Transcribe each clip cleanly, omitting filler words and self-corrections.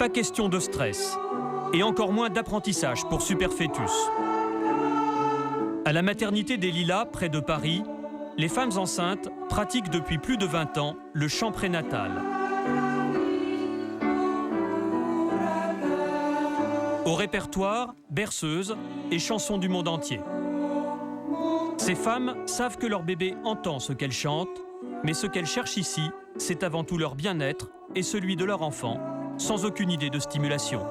Pas question de stress, et encore moins d'apprentissage pour Superfœtus. À la maternité des Lilas, près de Paris, les femmes enceintes pratiquent depuis plus de 20 ans le chant prénatal. Au répertoire, berceuses et chansons du monde entier. Ces femmes savent que leur bébé entend ce qu'elles chantent, mais ce qu'elles cherchent ici, c'est avant tout leur bien-être et celui de leur enfant, sans aucune idée de stimulation.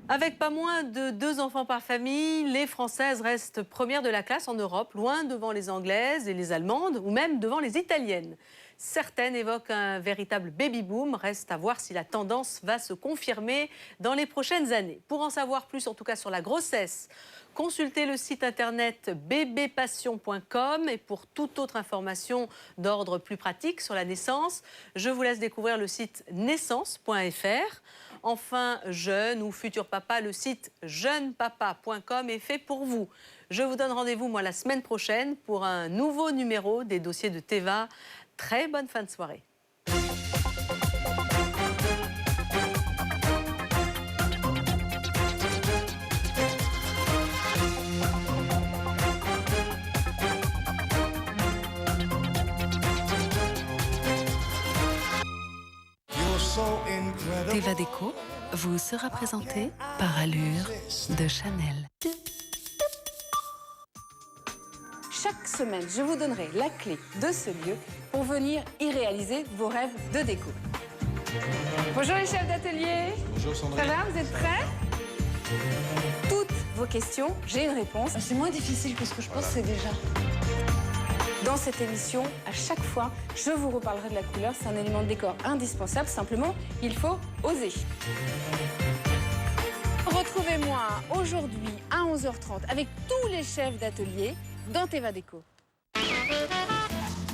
Avec pas moins de 2 enfants par famille, les Françaises restent premières de la classe en Europe, loin devant les Anglaises et les Allemandes, ou même devant les Italiennes. Certaines évoquent un véritable baby-boom. Reste à voir si la tendance va se confirmer dans les prochaines années. Pour en savoir plus, en tout cas sur la grossesse, consultez le site internet bébépassion.com. Et pour toute autre information d'ordre plus pratique sur la naissance, je vous laisse découvrir le site naissance.fr. Enfin, jeune ou futur papa, le site jeunepapa.com est fait pour vous. Je vous donne rendez-vous, moi, la semaine prochaine pour un nouveau numéro des dossiers de Teva. Très bonne fin de soirée. Teva Déco vous sera présenté par Allure de Chanel. Chaque semaine, je vous donnerai la clé de ce lieu pour venir y réaliser vos rêves de déco. Bonjour les chefs d'atelier. Bonjour Sandrine. Ça va, vous êtes prêts? Toutes vos questions, j'ai une réponse. C'est moins difficile que ce que je pense, c'est déjà. Dans cette émission, à chaque fois, je vous reparlerai de la couleur. C'est un élément de décor indispensable. Simplement, il faut oser. Retrouvez-moi aujourd'hui à 11h30 avec tous les chefs d'atelier dans Teva Déco.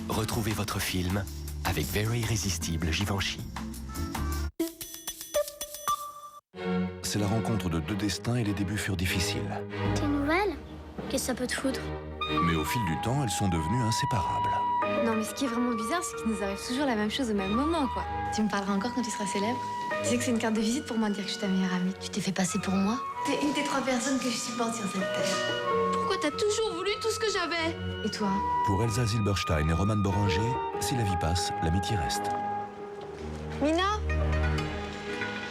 Retrouvez votre film avec Very Irrésistible Givenchy. C'est la rencontre de 2 destins et les débuts furent difficiles. Tes nouvelles? Qu'est-ce que ça peut te foutre? Mais au fil du temps, elles sont devenues inséparables. Non, mais ce qui est vraiment bizarre, c'est qu'il nous arrive toujours la même chose au même moment, quoi. Tu me parleras encore quand tu seras célèbre? Tu sais que c'est une carte de visite pour moi de dire que je suis ta meilleure amie. Tu t'es fait passer pour moi? T'es une des 3 personnes que je supporte sur cette terre. Pourquoi t'as toujours voulu tout ce que j'avais? Et toi? Pour Elsa Zilberstein et Roman Boranger, si la vie passe, l'amitié reste. Mina?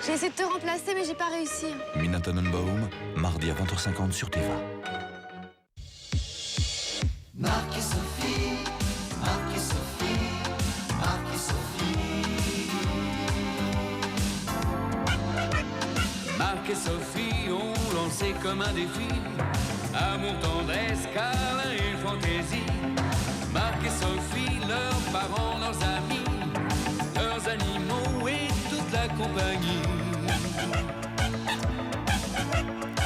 J'ai essayé de te remplacer, mais j'ai pas réussi. Mina Tannenbaum, mardi à 20h50 sur Teva. Marc et Sophie, Marc et Sophie, Marc et Sophie. Marc et Sophie ont lancé comme un défi amour, tendresse, câlin et fantaisie. Marc et Sophie, leurs parents, leurs amis, leurs animaux et toute la compagnie.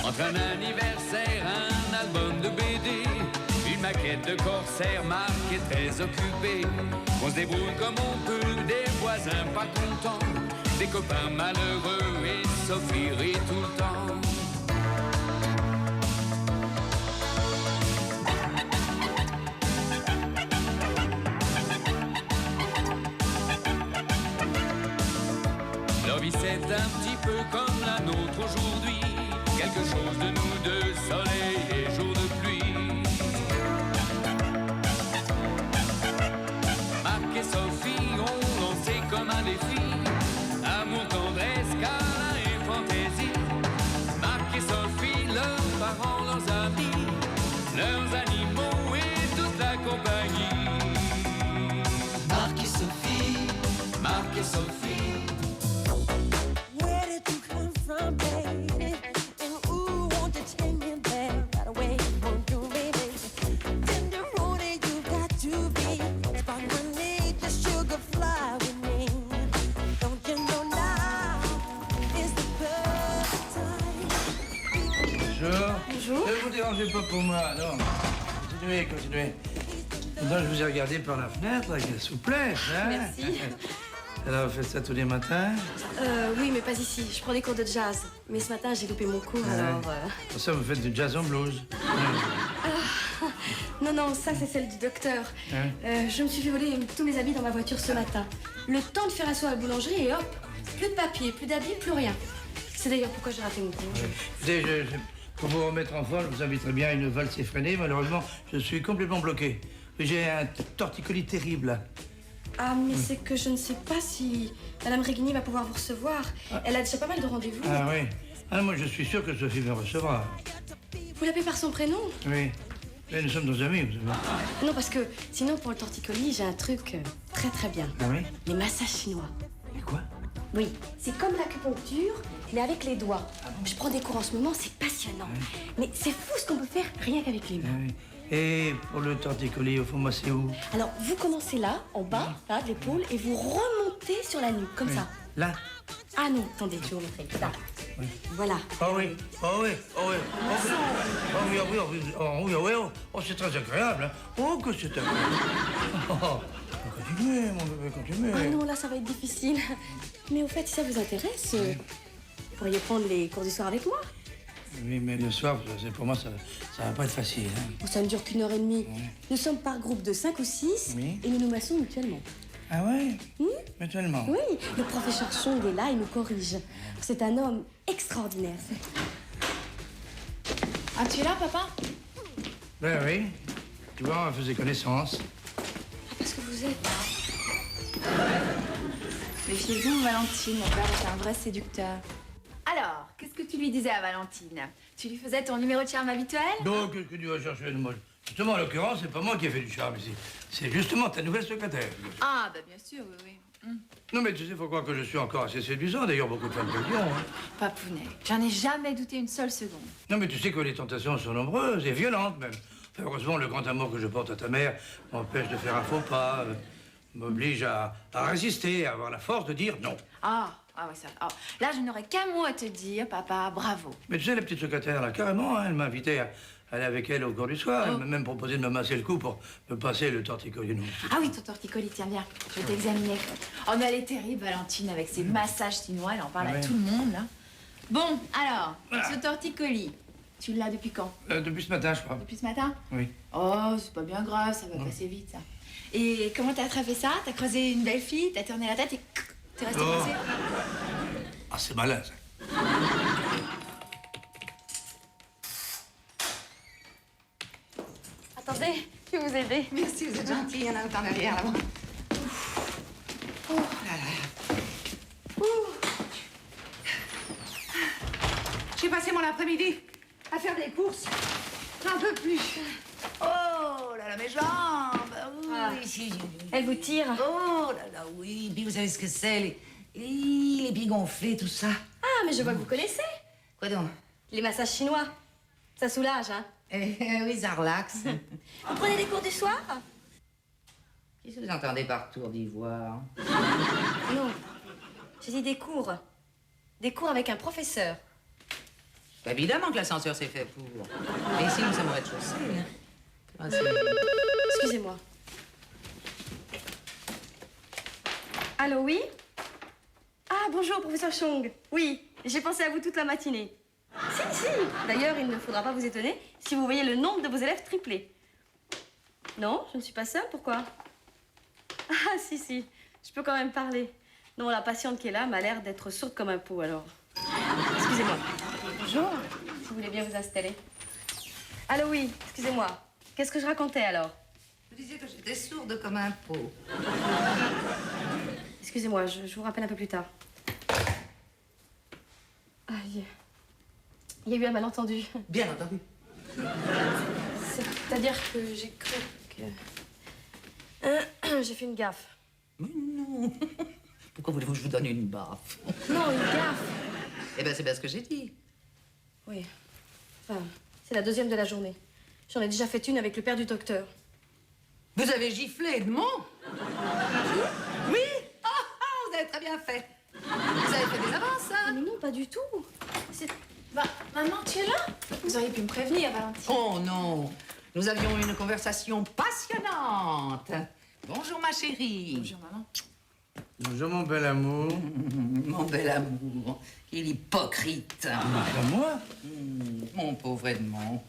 Entre un anniversaire, un album de BD, une maquette de corsaire, Marc est très occupé. On se débrouille comme on peut, des voisins pas contents, des copains malheureux et Sophie rit tout le temps. Leur vie c'est un petit peu comme la nôtre aujourd'hui, quelque chose de nous deux, soleil et jour de pluie. Marc et Sophie ont lancé comme un défi amour, tendresse, câlin et fantaisie. Marc et Sophie, leurs parents, leurs amis, leurs animaux et toute la compagnie. Marc et Sophie, Marc et Sophie. Where did you come from, baby? And ooh, won't you take me there right away? Won't you, baby? Tenderoni, you got to be. Spark my need, the sugar fly with me. Don't you know now is the perfect time? Bonjour. Bonjour. Ne vous dérangez pas pour moi, non. Continuez, continuez. Non, je vous ai regardé par la fenêtre avec la souplesse, hein. Merci. Alors, vous faites ça tous les matins? Oui, mais pas ici. Je prends des cours de jazz. Mais ce matin, j'ai loupé mon cours, alors... Pour ça, vous faites du jazz en blues. Non, ça c'est celle du docteur. Hein? Je me suis fait voler tous mes habits dans ma voiture ce matin. Le temps de faire un saut à la boulangerie et hop, plus de papier, plus d'habits, plus rien. C'est d'ailleurs pourquoi j'ai raté mon cours. Écoutez, pour vous remettre en forme, je vous inviterai bien à une valse effrénée. Malheureusement, je suis complètement bloqué. J'ai un torticolis terrible. Ah, mais c'est que je ne sais pas si Madame Réguigny va pouvoir vous recevoir. Elle a déjà pas mal de rendez-vous. Ah oui. Ah, moi, je suis sûr que Sophie me recevra. Vous l'appelez par son prénom? Oui. Mais nous sommes nos amis, vous savez. Non, parce que sinon, pour le torticolis, j'ai un truc très très bien. Ah oui? Les massages chinois. Et quoi? Oui, c'est comme l'acupuncture, mais avec les doigts. Je prends des cours en ce moment, c'est passionnant. Mais c'est fou ce qu'on peut faire rien qu'avec les mains. Ah oui. Et pour le torticolis, au fond, moi, c'est où? Alors, vous commencez là, en bas, là, de l'épaule, et vous remontez sur la nuque, comme ça. Là? Ah non, attendez, je vais vous montrer. Là. Oui. Voilà. Oh oui, oh oui, oh oui. Oh oui, oh oui, oh oui, oh oui, oh oui, oh, c'est très agréable. Hein. Oh, que c'est agréable. Oh, continuez, mon bébé, continuez. Ah non, là, ça va être difficile. Mais au fait, si ça vous intéresse, vous pourriez prendre les cours du soir avec moi. Oui, mais le soir, pour moi, ça va pas être facile. Hein. Bon, ça ne dure qu'1 heure et demie. Nous sommes par groupe de 5 ou 6 Oui. et nous nous massons mutuellement. Ah ouais? Mutuellement? Oui, le professeur Chong est là, il nous corrige. C'est un homme extraordinaire. Ah, tu es là, papa? Ben oui. Tu vois, on faisait connaissance. Ah, parce que vous êtes... Méfiez-vous, Valentine, mon père est un vrai séducteur. Alors, qu'est-ce que tu lui disais à Valentine? Tu lui faisais ton numéro de charme habituel? Donc, que tu vas chercher de moi? Justement, en l'occurrence, c'est pas moi qui ai fait du charme ici. C'est justement ta nouvelle secrétaire. Ah, bah bien sûr, oui. Non, mais tu sais, faut croire que je suis encore assez séduisant. D'ailleurs, beaucoup de femmes te le diront. Hein. Papounet, j'en ai jamais douté une seule seconde. Non, mais tu sais que les tentations sont nombreuses et violentes, même. Enfin, heureusement, le grand amour que je porte à ta mère m'empêche de faire un faux pas, m'oblige à résister, à avoir la force de dire non. Ah oui, ça. Ah, là, je n'aurais qu'un mot à te dire, papa, bravo. Mais tu sais, la petite secrétaire, là, carrément, hein, elle m'a invité à aller avec elle au cours du soir. Elle m'a même proposé de me masser le cou pour me passer le torticolis. Ah oui, ton torticolis, tiens bien, je vais t'examiner. Oh, mais elle est terrible, Valentine, avec ses massages chinois, elle en parle à tout le monde, là. Bon, alors, ce torticolis, tu l'as depuis quand? Depuis ce matin, je crois. Depuis ce matin? Oui. Oh, c'est pas bien grave, ça va passer vite, ça. Et comment t'as attrapé ça? T'as croisé une belle fille, t'as tourné la tête et t'es resté coincé? Ah, c'est malin, ça. Attendez, je vais vous aider. Merci, vous êtes gentil, il y en a un en arrière, là-bas. Oh là là. J'ai passé mon après-midi à faire des courses. J'en peux plus. Oh là là, mes jambes. Oui. Elle vous tire? Oh là là, oui. Puis vous savez ce que c'est, les pieds gonflés, tout ça. Ah, mais je vois que vous connaissez. Quoi donc? Les massages chinois. Ça soulage, hein? Oui, ça relaxe. Vous prenez des cours du soir? Qu'est-ce que vous entendez par tour d'ivoire? Non. J'ai dit des cours. Des cours avec un professeur. Évidemment que l'ascenseur c'est fait pour. Mais ici, nous sommes au rez-de-chaussée. Hein. Ah, Excusez-moi. Allô, oui? Ah, bonjour, professeur Chong. Oui, j'ai pensé à vous toute la matinée. Si. D'ailleurs, il ne faudra pas vous étonner si vous voyez le nombre de vos élèves triplé. Non, je ne suis pas seule, pourquoi? Ah, si, je peux quand même parler. Non, la patiente qui est là m'a l'air d'être sourde comme un pot, alors... Excusez-moi. Bonjour, si vous voulez bien vous installer. Allô, oui, excusez-moi. Qu'est-ce que je racontais, alors? Vous disiez que j'étais sourde comme un pot. Excusez-moi, je vous rappelle un peu plus tard. Aïe. Il y a eu un malentendu. Bien entendu. C'est-à-dire que j'ai cru que... j'ai fait une gaffe. Mais non. Pourquoi voulez-vous que je vous donne une baffe? Non, une gaffe. Eh ben, c'est bien ce que j'ai dit. Oui. Enfin, c'est la deuxième de la journée. J'en ai déjà fait une avec le père du docteur. Vous avez giflé Edmond? Oui. Vous avez très bien fait. Vous avez fait des avances, hein? Mais non, pas du tout. Bah, maman, tu es là? Vous auriez pu me prévenir, Valentine. Oh non. Nous avions une conversation passionnante. Bonjour, ma chérie. Bonjour, maman. Bonjour, mon bel amour. Mon bel amour. Quel hypocrite. Pas moi? Mon pauvre Edmond.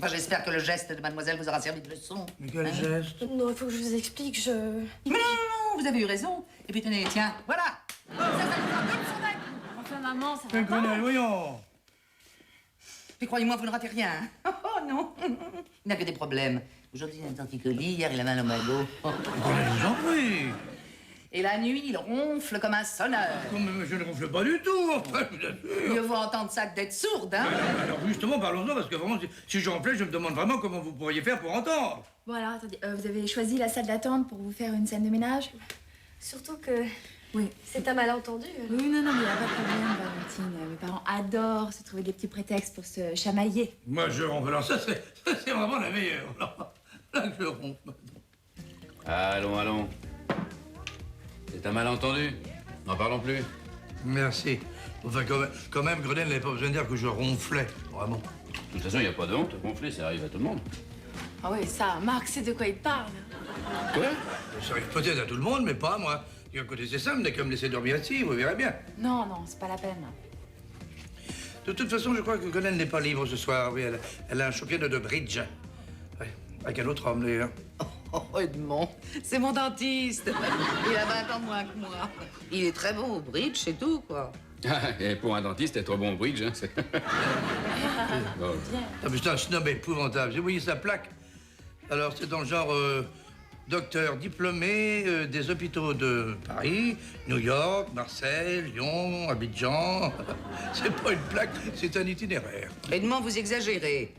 Enfin, j'espère que le geste de mademoiselle vous aura servi de leçon. Mais quel geste? Non, il faut que je vous explique, je... Mais non, vous avez eu raison. Et puis tenez, tiens, voilà. Ça vous en donne son acte. Enfin, maman, ça va Quel pas. Grenelle, voyons. Mais croyez-moi, vous ne ratez rien. Oh non. Il n'a que des problèmes. Aujourd'hui, il a un torticolis, hier, il a mal au magot. Grenelle, je vous en prie. Et la nuit, il ronfle comme un sonneur. Non, mais je ne ronfle pas du tout, enfin, je vous assure. Mieux vaut entendre ça que d'être sourde, hein. Alors justement, parlons-en, parce que vraiment, si je ronflais, je me demande vraiment comment vous pourriez faire pour entendre. Bon, alors, attendez, vous avez choisi la salle d'attente pour vous faire une scène de ménage? Surtout que Oui. c'est un malentendu. Oui, non, mais il n'y a pas de problème, Valentine. Mes parents adorent se trouver des petits prétextes pour se chamailler. Moi, je ronfle. Alors ça, c'est vraiment la meilleure. Là que je ronfle. Allons, allons. C'est un malentendu. N'en parlons plus. Merci. Enfin, quand même, Grenelle n'avait pas besoin de dire que je ronflais, vraiment. De toute façon, il n'y a pas de honte. Gonfler, ça arrive à tout le monde. Ah oui, ça, Marc, c'est de quoi il parle. Quoi? Ça arrive peut-être à tout le monde, mais pas à moi. Et à côté, c'est simple, dès qu'elle me laisser dormir assis, vous verrez bien. Non, c'est pas la peine. De toute façon, je crois que Grenelle n'est pas libre ce soir. Oui, elle a un championnat de bridge. Ouais, avec un autre homme, d'ailleurs. Oh, Edmond, c'est mon dentiste. Il a 20 ans de moins que moi. Il est très bon au bridge, c'est tout, quoi. Et pour un dentiste, être bon au bridge, hein, c'est... Bon. Ah, mais c'est un snob épouvantable. Vous voyez sa plaque? Alors, c'est dans le genre docteur diplômé des hôpitaux de Paris, New York, Marseille, Lyon, Abidjan. C'est pas une plaque, c'est un itinéraire. Edmond, vous exagérez.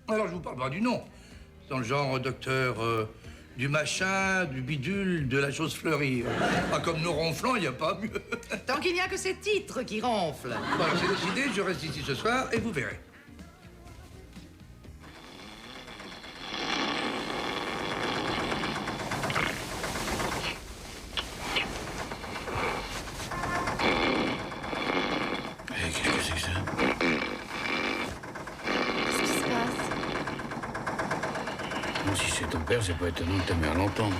Alors, je vous parle pas du nom. C'est dans le genre docteur du machin, du bidule, de la chose fleurie. Ah, comme nous ronflons, il n'y a pas mieux. Tant qu'il n'y a que ces titres qui ronflent. Bon, alors, c'est décidé, je reste ici ce soir et vous verrez. Qu'est-ce que c'est que ça? Qu'est-ce qui se passe? Bon, si c'est ton père, c'est pas étonnant que ta mère l'entende.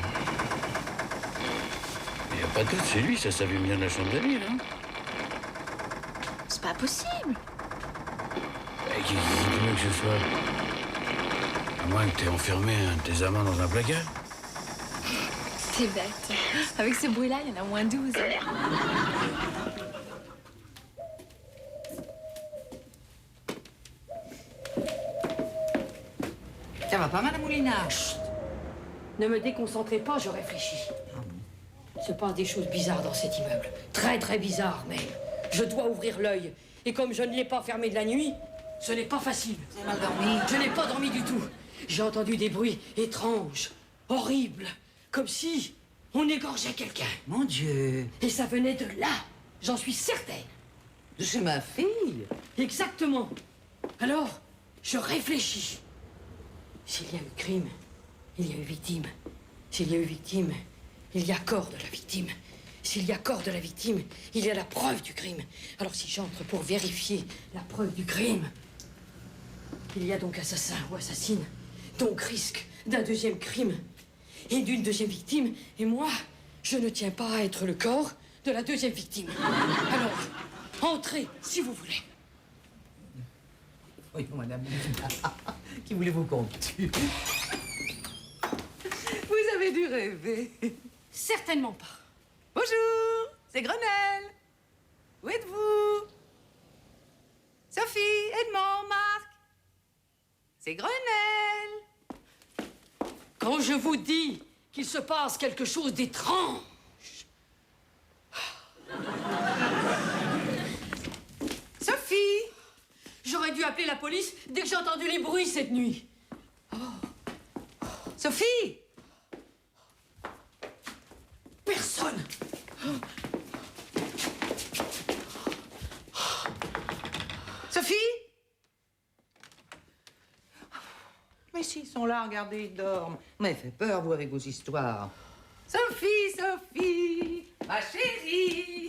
Il n'y a pas de doute, c'est lui, ça savait bien de la chambre d'avis, là. C'est pas possible. Qui veut que ce soit? À moins que t'aies enfermé un de tes amants dans un placard. T'es bête. Avec ce bruit-là, il y en a au moins 12. Ça va pas, Madame Moulina? Ne me déconcentrez pas, je réfléchis. Il se passe des choses bizarres dans cet immeuble. Très, très bizarres, même. Je dois ouvrir l'œil. Et comme je ne l'ai pas fermé de la nuit, ce n'est pas facile. Vous avez mal dormi? Je n'ai pas dormi du tout. J'ai entendu des bruits étranges, horribles, comme si on égorgeait quelqu'un. Mon Dieu. Et ça venait de là, j'en suis certaine. De chez ma fille? Exactement. Alors, je réfléchis. S'il y a eu crime, il y a eu victime. S'il y a eu victime, il y a corps de la victime. S'il y a corps de la victime, il y a la preuve du crime. Alors si j'entre pour vérifier la preuve du crime, il y a donc assassin ou assassine, donc risque d'un deuxième crime et d'une deuxième victime. Et moi, je ne tiens pas à être le corps de la deuxième victime. Alors, entrez si vous voulez. Oui, Madame Moulina. Qui voulez-vous qu'on tue? Vous avez dû rêver. Certainement pas. Bonjour, c'est Grenelle. Où êtes-vous? Sophie, Edmond, Marc. C'est Grenelle. Quand je vous dis qu'il se passe quelque chose d'étrange, Sophie. j'aurais dû appeler la police dès que j'ai entendu les bruits cette nuit. Sophie. Personne. Sophie. Mais s'ils sont là, regardez, ils dorment. Vous m'avez fait peur, vous, avec vos histoires. Sophie, Sophie, ma chérie.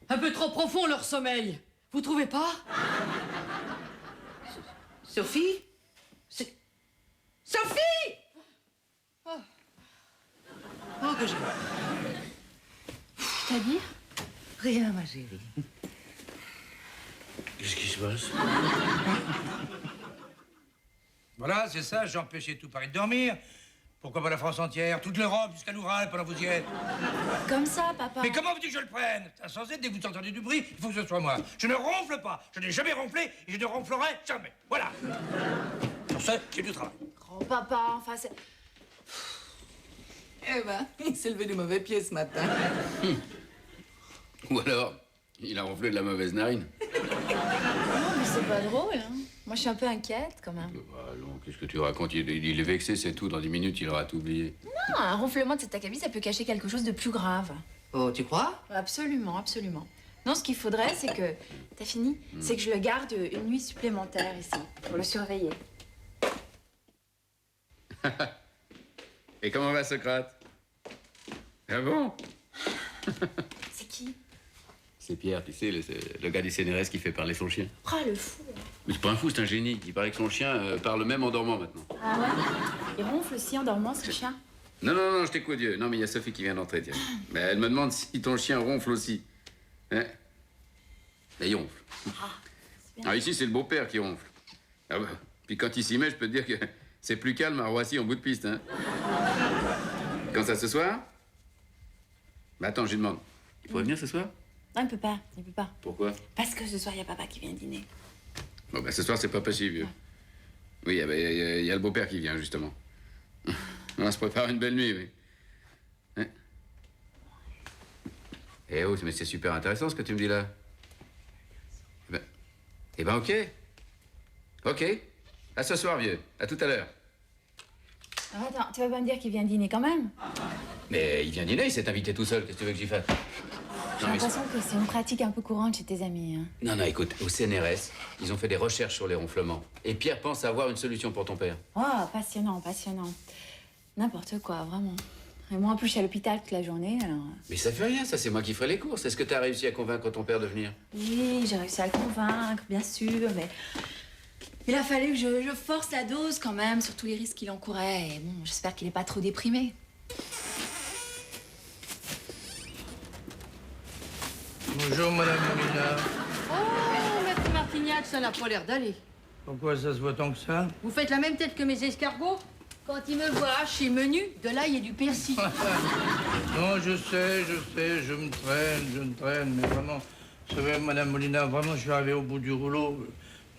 Un peu trop profond leur sommeil. Vous trouvez pas? Sophie? Sophie! Oh, que j'ai... C'est-à-dire? Rien, ma chérie. Qu'est-ce qui se passe? Voilà, c'est ça, j'ai empêché tout Paris de dormir. Pourquoi pas la France entière, toute l'Europe, jusqu'à l'Oural, pendant que vous y êtes? Comme ça, papa. Mais comment veux-tu que je le prenne? C'est insensé, dès que vous entendez du bruit, il faut que ce soit moi. Je ne ronfle pas, je n'ai jamais ronflé et je ne ronflerai jamais. Voilà. Pour ça, j'ai du travail. Oh, papa, enfin, c'est... Eh ben, il s'est levé du mauvais pied ce matin. Ou alors, il a ronflé de la mauvaise narine. Non, mais c'est pas drôle, hein. Moi, je suis un peu inquiète, quand même. Allons, qu'est-ce que tu racontes? Il est vexé, c'est tout. Dans 10 minutes, il aura tout oublié. Non, un ronflement de cet acabit, ça peut cacher quelque chose de plus grave. Oh, tu crois? Absolument, absolument. Non, ce qu'il faudrait, c'est que... T'as fini? C'est que je le garde une nuit supplémentaire ici, pour le surveiller. Et comment va Socrate? Ah bon? C'est qui? C'est Pierre, tu sais, le gars du CNRS qui fait parler son chien. Oh, le fou. Mais c'est pas un fou, c'est un génie. Il paraît que son chien parle même en dormant maintenant. Ah ouais? Il ronfle aussi en dormant, ce chien? Non, non, non, je t'écoute, Dieu. Non, mais il y a Sophie qui vient d'entrer, tiens. Mais elle me demande si ton chien ronfle aussi. Hein? Mais il ronfle. Ah, ici, c'est le beau-père qui ronfle. Ah bah, puis quand il s'y met, je peux te dire que c'est plus calme à Roissy en bout de piste, hein. Quand ça, ce soir? Bah attends, je lui demande. Il pourrait venir ce soir? Non, il peut pas, il peut pas. Pourquoi? Parce que ce soir, il y a papa qui vient dîner. Bon, bah ce soir, c'est pas possible, vieux. Oui, il y a le beau-père qui vient, justement. On va se préparer une belle nuit, oui. Hein? Eh oh, mais c'est super intéressant ce que tu me dis là. Eh ben, ok. Ok. À ce soir, vieux. À tout à l'heure. Alors, attends, tu vas pas me dire qu'il vient dîner quand même? Mais il vient dîner, il s'est invité tout seul. Qu'est-ce que tu veux que j'y fasse? J'ai l'impression que c'est une pratique un peu courante chez tes amis, hein. Non, non, écoute, au CNRS, ils ont fait des recherches sur les ronflements. Et Pierre pense avoir une solution pour ton père. Oh, passionnant, passionnant. N'importe quoi, vraiment. Et moi, en plus, je suis à l'hôpital toute la journée, alors... Mais ça fait rien, ça, c'est moi qui ferai les courses. Est-ce que t'as réussi à convaincre ton père de venir? Oui, j'ai réussi à le convaincre, bien sûr, mais... Il a fallu que je force la dose quand même, sur tous les risques qu'il encourait. Et bon, j'espère qu'il est pas trop déprimé. Bonjour, Madame Molina. Oh, maître Martignac, ça n'a pas l'air d'aller. Pourquoi ça se voit tant que ça? Vous faites la même tête que mes escargots? Quand ils me voient hacher menu, de l'ail et du persil. Non, je sais, je me traîne, mais vraiment, vous savez, Madame Molina, vraiment, je suis arrivé au bout du rouleau.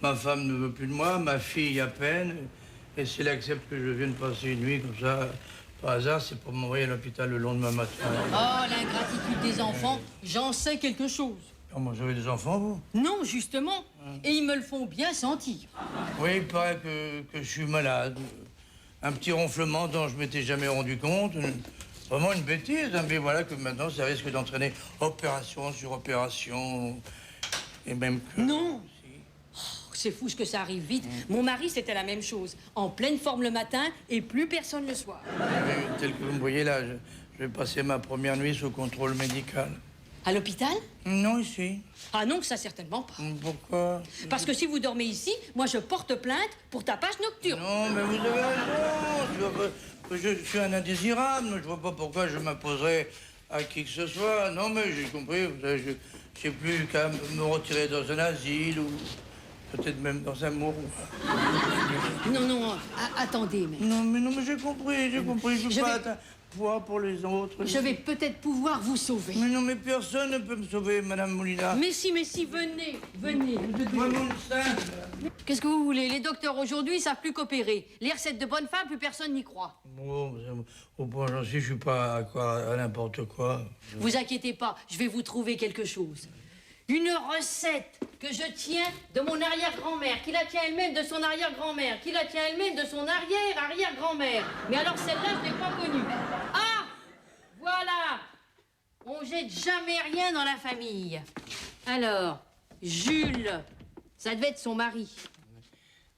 Ma femme ne veut plus de moi, ma fille à peine, et si elle accepte que je vienne passer une nuit comme ça, par hasard, c'est pour m'envoyer à l'hôpital le lendemain matin. Oh, l'ingratitude des enfants, j'en sais quelque chose. Comment, vous avez des enfants, vous? Non, justement, et ils me le font bien sentir. Oui, il paraît que je suis malade. Un petit ronflement dont je m'étais jamais rendu compte. Vraiment une bêtise, hein, mais voilà que maintenant, ça risque d'entraîner opération sur opération. Et même que... Non! Oh, c'est fou ce que ça arrive vite. Mon mari, c'était la même chose. En pleine forme le matin et plus personne le soir. Oui, tel que vous me voyez là, je vais passer ma première nuit sous contrôle médical. À l'hôpital? Non, ici. Ah non, ça certainement pas. Pourquoi? Parce que si vous dormez ici, moi je porte plainte pour tapage nocturne. Non, mais vous avez raison. Je suis un indésirable. Je vois pas pourquoi je m'imposerais à qui que ce soit. Non, mais j'ai compris. Vous savez, je sais plus qu'à me retirer dans un asile ou peut-être même dans un mouroir. Non, non, attendez, mais... Non, mais j'ai compris. Je peux pas être un poids pour les autres. Je vais peut-être pouvoir vous sauver. Mais non, mais personne ne peut me sauver, Madame Molina. Mais si, venez. Moi, mon simple. Qu'est-ce que vous voulez? Les docteurs aujourd'hui, ils savent plus qu'opérer. Les recettes de bonne femme, plus personne n'y croit. Bon, au point j'en suis, je suis pas à n'importe quoi. Vous inquiétez pas, je vais vous trouver quelque chose. Une recette que je tiens de mon arrière-grand-mère, qui la tient elle-même de son arrière-grand-mère, qui la tient elle-même de son arrière-arrière-grand-mère. Mais alors celle-là, je l'ai pas connue. Ah! Voilà! On jette jamais rien dans la famille. Alors, Jules, ça devait être son mari.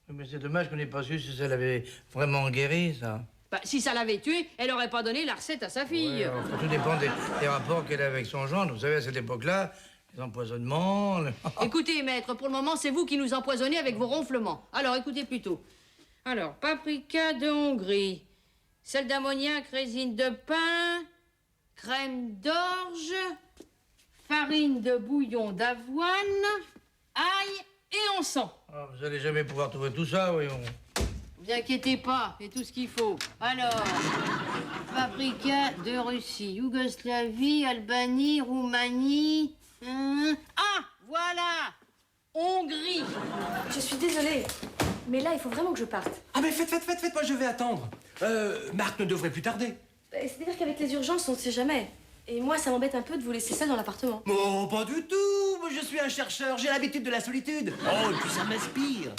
Mais c'est dommage qu'on n'ait pas su si ça l'avait vraiment guéri, ça. Bah, si ça l'avait tué, elle aurait pas donné la recette à sa fille. Ouais, enfin, tout dépend des rapports qu'elle a avec son gendre. Vous savez, à cette époque-là, les empoisonnements... Écoutez, maître, pour le moment, c'est vous qui nous empoisonnez avec vos ronflements. Alors, écoutez plutôt. Alors, paprika de Hongrie, sel d'ammoniac, résine de pain, crème d'orge, farine de bouillon d'avoine, ail et encens. Vous allez jamais pouvoir trouver tout ça, voyons. Vous vous inquiétez pas, c'est tout ce qu'il faut. Alors, paprika de Russie, Yougoslavie, Albanie, Roumanie... Ah, voilà, Hongrie. Je suis désolée, mais là, il faut vraiment que je parte. Ah mais faites, moi je vais attendre. Marc ne devrait plus tarder. C'est-à-dire qu'avec les urgences, on ne sait jamais. Et moi, ça m'embête un peu de vous laisser seule dans l'appartement. Oh, pas du tout. Moi, je suis un chercheur, j'ai l'habitude de la solitude. Oh, et puis ça m'inspire.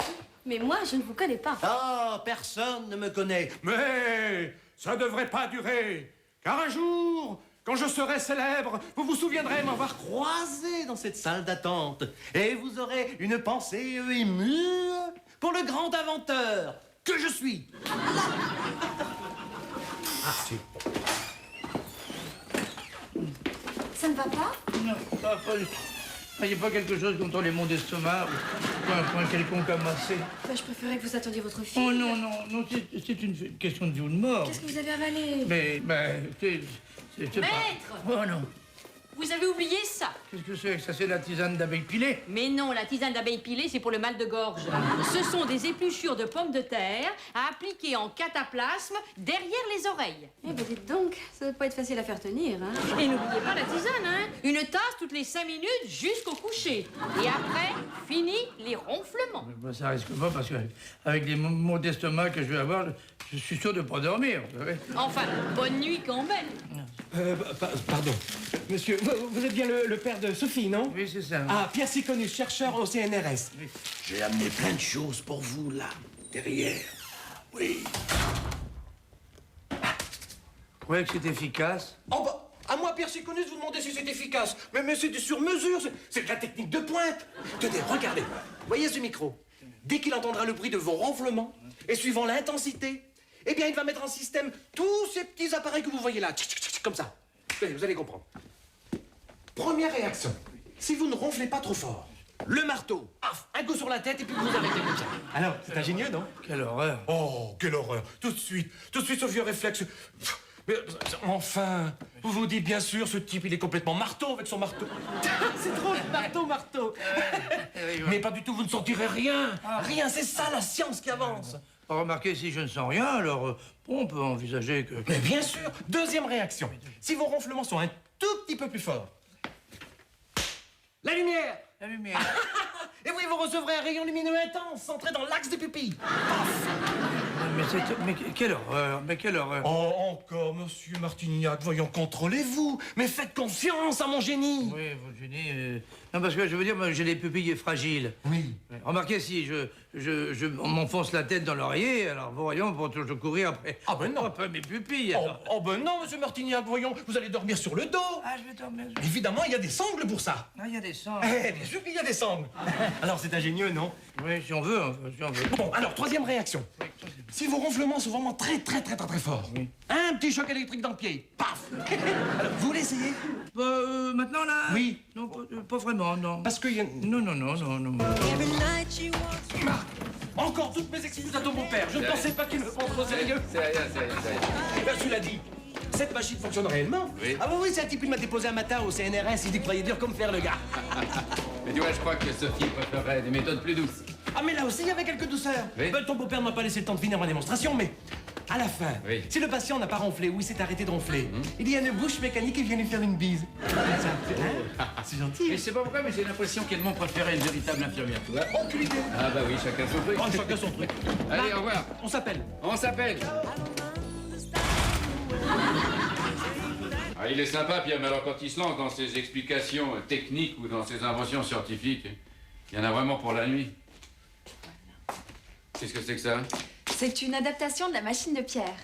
Mais moi, je ne vous connais pas. Ah, personne ne me connaît. Mais ça devrait pas durer. Car un jour, quand je serai célèbre, vous vous souviendrez m'avoir Croisé dans cette salle d'attente. Et vous aurez une pensée émue pour le grand inventeur que je suis. Ah, si. Ça ne va pas? Non, pas du tout. Il n'y a pas quelque chose contre les maux d'estomac ou un quelconque amassé. Bah, je préférais que vous attendiez votre fille. Oh non, c'est une question de vie ou de mort. Qu'est-ce que vous avez avalé? Mais, c'est pas... Maître! Oh non. Vous avez oublié ça. Qu'est-ce que c'est? Ça, c'est la tisane d'abeille pilée? Mais non, la tisane d'abeille pilée, c'est pour le mal de gorge. Ce sont des épluchures de pommes de terre à appliquer en cataplasme derrière les oreilles. Eh ben, dites donc, ça doit pas être facile à faire tenir, hein. Et n'oubliez pas la tisane, hein. Une tasse toutes les 5 minutes jusqu'au coucher. Et après, fini les ronflements. Mais ça risque pas parce que avec les maux d'estomac que je vais avoir, je suis sûr de pas dormir, vous savez. Enfin, bonne nuit quand même. Pardon. Monsieur, vous êtes bien le père de Sophie, non? Oui, c'est ça. Ah, Pierre Siconus, chercheur au CNRS. Oui. J'ai amené plein de choses pour vous, là, derrière. Oui. Vous croyez que c'est efficace? Oh bah, à moi, Pierre Siconus, vous demandez si c'est efficace. Mais c'est du sur-mesure, c'est de la technique de pointe. Tenez, regardez. Voyez ce micro? Dès qu'il entendra le bruit de vos ronflements, et suivant l'intensité, eh bien, il va mettre en système tous ces petits appareils que vous voyez là. Tchic, tchic, tchic, comme ça. Vous allez comprendre. Première réaction. Si vous ne ronflez pas trop fort, le marteau, paf, un coup sur la tête et puis vous vous arrêtez comme ça. Alors, c'est ingénieux, non? Quelle horreur. Oh, quelle horreur. Tout de suite, ce vieux réflexe. Mais enfin, vous vous dites bien sûr, ce type, il est complètement marteau avec son marteau. C'est drôle, marteau. Mais pas du tout, vous ne sentirez rien. Rien, c'est ça la science qui avance. Remarquez, si je ne sens rien, alors on peut envisager que... Mais bien sûr. Deuxième réaction. Si vos ronflements sont un tout petit peu plus forts. La lumière. La lumière. Et oui, vous recevrez un rayon lumineux intense, centré dans l'axe des pupilles. Mais quelle horreur. Oh, encore, monsieur Martignac, voyons, contrôlez-vous. Mais faites confiance à mon génie. Oui, votre génie... Non, parce que je veux dire, moi, j'ai les pupilles fragiles. Oui. Remarquez, si on m'enfonce la tête dans l'oreiller, alors voyons, pour toujours courir après... Ah ben non. Après mes pupilles. Oh ben non, monsieur Martignac, voyons, vous allez dormir sur le dos. Ah, je vais dormir... Évidemment, il y a des sangles pour ça. Ah, il y a des sangs. Eh, bien sûr qu'il y a des sangles. Alors, c'est ingénieux, non? Oui, si on veut, si on veut. Bon, alors, troisième réaction. Si vos ronflements sont vraiment très forts, un petit choc électrique dans le pied, paf. Alors, vous l'essayez? Maintenant, là? Oui. Non, pas vraiment, non. Parce qu'il y a... Non. Marc, encore toutes mes excuses à ton beau-père. Je ne pensais pas qu'il me prendrait au sérieux. C'est rien. Cela dit, cette machine fonctionne réellement? Oui. Ah oui, c'est un type qui m'a déposé un matin au CNRS. Il dit qu'il croyait dur comme faire, le gars. Mais tu vois, je crois que Sophie préférerait des méthodes plus douces. Ah, mais là aussi, il y avait quelques douceurs. Oui. Ben, ton beau-père m'a pas laissé le temps de finir ma démonstration, mais à la fin, Oui. si le patient n'a pas ronflé ou il s'est arrêté de ronfler, il y a une bouche mécanique qui vient lui faire une bise. C'est gentil. Je sais pas pourquoi, mais j'ai l'impression qu'elle m'ont préféré une véritable infirmière, tu vois. Aucune idée. Ah bah oui, chacun son truc. Oh, chacun son truc. Allez, au revoir. On s'appelle. Ah, il est sympa, Pierre, mais alors quand il se lance dans ses explications techniques ou dans ses inventions scientifiques, il y en a vraiment pour la nuit. Qu'est-ce que c'est que ça? C'est une adaptation de la machine de Pierre.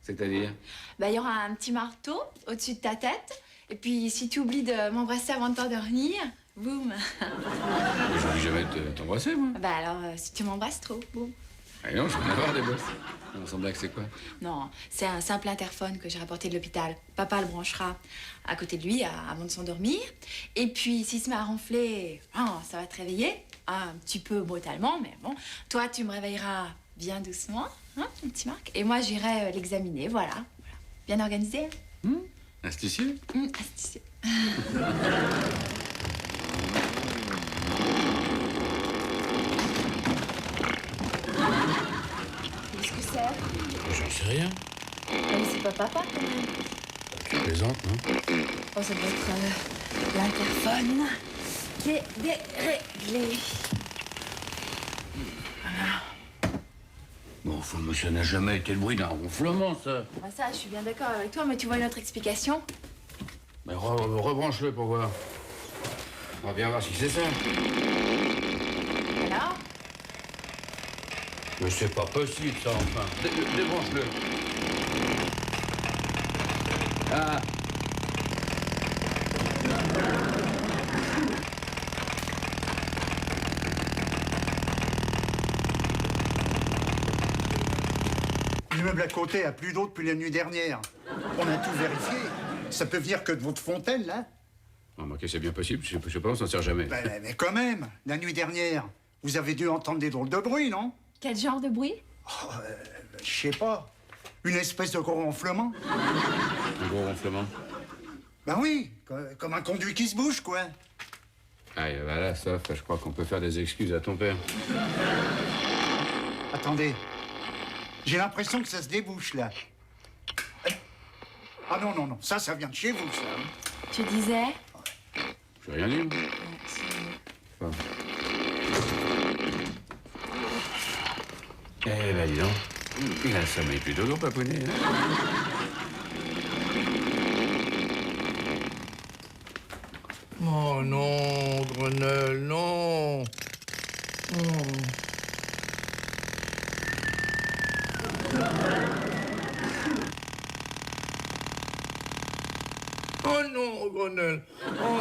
C'est-à-dire? Bah, il y aura un petit marteau au-dessus de ta tête. Et puis, si tu oublies de m'embrasser avant de t'endormir, boum. J'oublie jamais de t'embrasser, moi. Bah alors, si tu m'embrasses trop, boum. Ah non, je vais en avoir des bosses. On semble bien que c'est quoi? Non, c'est un simple interphone que j'ai rapporté de l'hôpital. Papa le branchera à côté de lui avant de s'endormir. Et puis, s'il se met à ronfler, ça va te réveiller. Un petit peu brutalement, mais bon. Toi, tu me réveilleras bien doucement, hein, mon petit Marc. Et moi, j'irai l'examiner, voilà. Bien organisé. Astucieux? Astucieux. sais rien. Mais c'est pas papa quand même. Tu plaisantes, non? Oh, ça doit être l'interphone qui est déréglé. Bon, enfin, monsieur, ça n'a jamais été le bruit d'un ronflement, ça. Bah ça, je suis bien d'accord avec toi, mais tu vois une autre explication? Mais rebranche-le pour voir. On va bien voir si c'est ça. Alors? Mais c'est pas possible, ça, enfin. Débranche-le. Ah. L'immeuble à côté a plus d'eau depuis la nuit dernière. On a tout vérifié. Ça peut venir que de votre fontaine, là. Remarquez, c'est bien possible. Je sais pas, on s'en sert jamais. Mais quand même, la nuit dernière, vous avez dû entendre des drôles de bruit, non? Quel genre de bruit? Je sais pas. Une espèce de gros ronflement. Un gros ronflement? Ben oui, comme un conduit qui se bouge, quoi. Ah, voilà, ça, je crois qu'on peut faire des excuses à ton père. Attendez. J'ai l'impression que ça se débouche, là. Ah non, non, non. Ça vient de chez vous, ça. Tu disais? J'ai rien dit. Enfin. Eh ben, dis donc. Il a un sommeil plutôt lourd, papounet, hein? Oh non, Grenelle, non. Oh non, Grenelle. Oh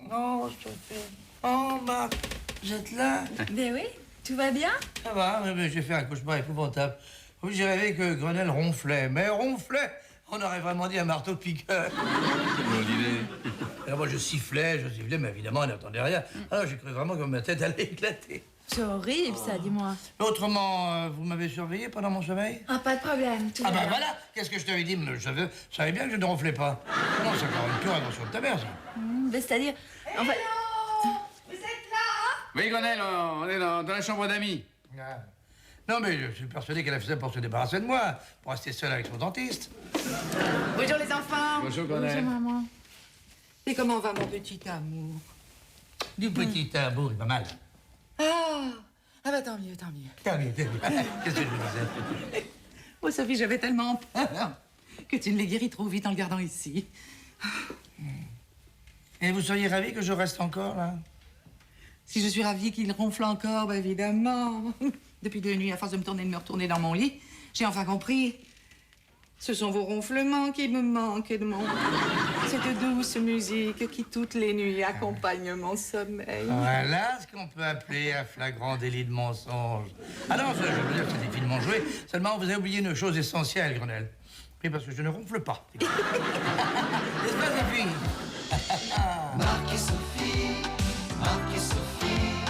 non. Non, Sophie. Oh, Marc, vous êtes là? Ben oui, tout va bien? Ça va, mais j'ai fait un cauchemar épouvantable. J'ai rêvé que Grenelle ronflait. Mais ronflait! On aurait vraiment dit un marteau de piqueur. Quelle bonne idée. Alors moi, je sifflais, mais évidemment, elle n'entendait rien. Alors j'ai cru vraiment que ma tête allait éclater. C'est horrible, ça, dis-moi. Mais autrement, vous m'avez surveillé pendant mon sommeil? Ah, pas de problème, tout Ah va bah bien. voilà. Qu'est-ce que je t'avais dit? Je savais bien que je ne ronflais pas. Non, c'est encore une pure invention de ta mère, ça. Ben, c'est-à-dire... En fait... Oui, Grenelle, on est dans la chambre d'amis. Ah. Non, mais je suis persuadé qu'elle a fait ça pour se débarrasser de moi, pour rester seule avec son dentiste. Bonjour les enfants. Bonjour, Grenelle. Bonjour, maman. Et comment va mon petit amour? Du petit amour, il va mal. Ah bah tant mieux, tant mieux. Tant mieux. Qu'est-ce que je vous disais? Oh Sophie, j'avais tellement peur que tu ne les guéris trop vite en le gardant ici. Et vous seriez ravi que je reste encore, là? Si je suis ravie qu'il ronfle encore, bah évidemment. Depuis 2 nuits, à force de me retourner dans mon lit, j'ai enfin compris. Ce sont vos ronflements qui me manquent, Edmond. Cette douce musique qui, toutes les nuits, accompagne mon sommeil. Voilà ce qu'on peut appeler un flagrant délit de mensonge. Ah non, je veux dire que c'était finement joué. Seulement, vous avez oublié une chose essentielle, Grenelle. Oui, parce que je ne ronfle pas. N'est-ce pas, Sophie? Marc et Sophie, Marc et Sophie,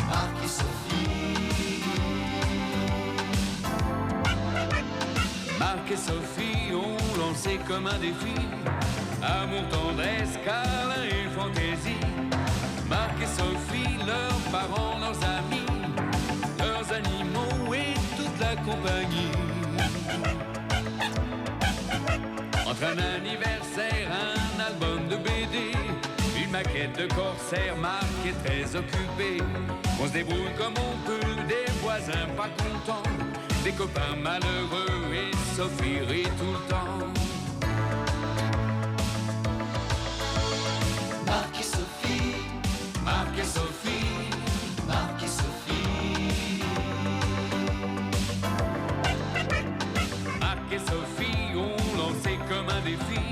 Marc et Sophie. Marc et Sophie ont lancé comme un défi. Amour, tendresse, câlin et fantaisie. Marc et Sophie, leurs parents, leurs amis, leurs animaux et toute la compagnie. Entre un anniversaire, un album de BD, une maquette de corsaire, Marc est très occupé. On se débrouille comme on peut, des voisins pas contents, des copains malheureux et Sophie rit tout le temps. Marc et Sophie, Marc et Sophie, Marc et Sophie. Marc et Sophie ont lancé comme un défi